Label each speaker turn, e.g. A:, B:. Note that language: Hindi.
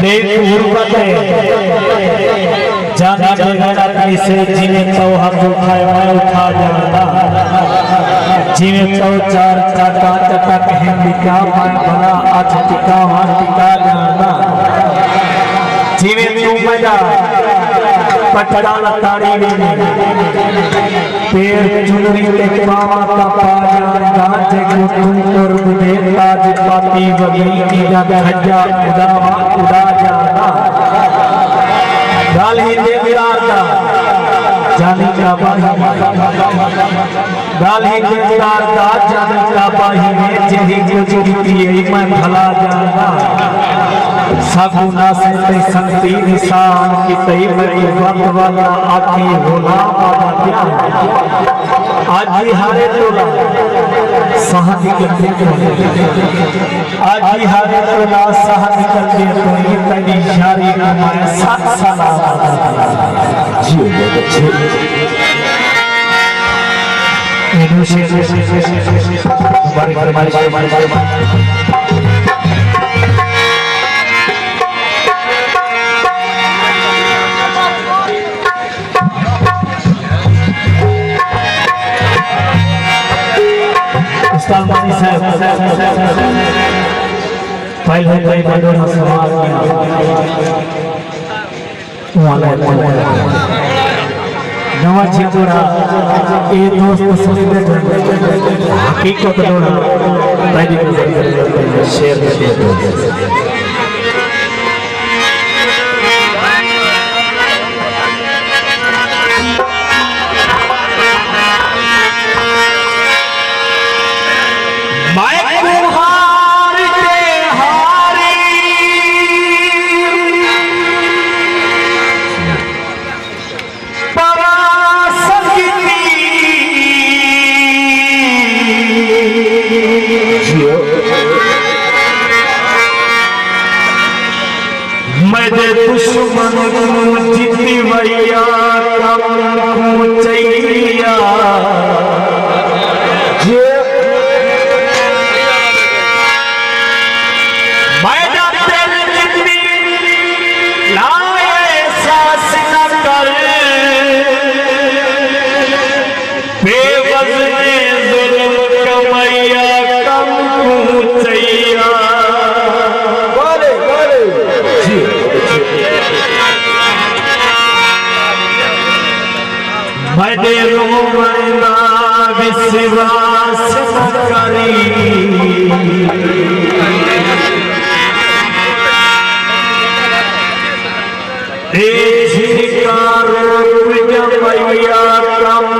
A: देख गुरबत जाने जगह से जिन्हें तो हाथ उठाए मैं उठा जाता जिन्हें तो चार चाटा चटक हिंदिका मैं बना आज टिका वहाँ टिका जाता जिन्हें तू मजा पटकाला ताड़ी में पेड़ चुनरी के पावा का पाजा गांचे कुटुम और बुधे ताज पाती वगी की जग हजा उदावा उदा जाना गाल ही देवदारदा जाने का बाही गाल ही देवदारदा जाने का बाही में जेही गुजरी मैं भला जाना सगुना से ते संती निशान की तई मरी वक्त वाला आखी होला पादा क्या आज ही हारे तोला सहनी करते आज ही हारे तोला सहनी करते तो ये तनी यारी हमारे साथ साला जियो बहुत अच्छे सलमानी साहब पहले कई बड़ों ने सवाल किया वाला नवा चितोरा ये दोस्त सुनी बैठे हकीकत लोड़ा पहली शेयर करते दुश्मन जीती भैया कम चैया मैं जाते जितनी लाए सास न कर बेवजने जुल्म कमैया कम चैया भजे रोमना विश्वास करी जमैया कम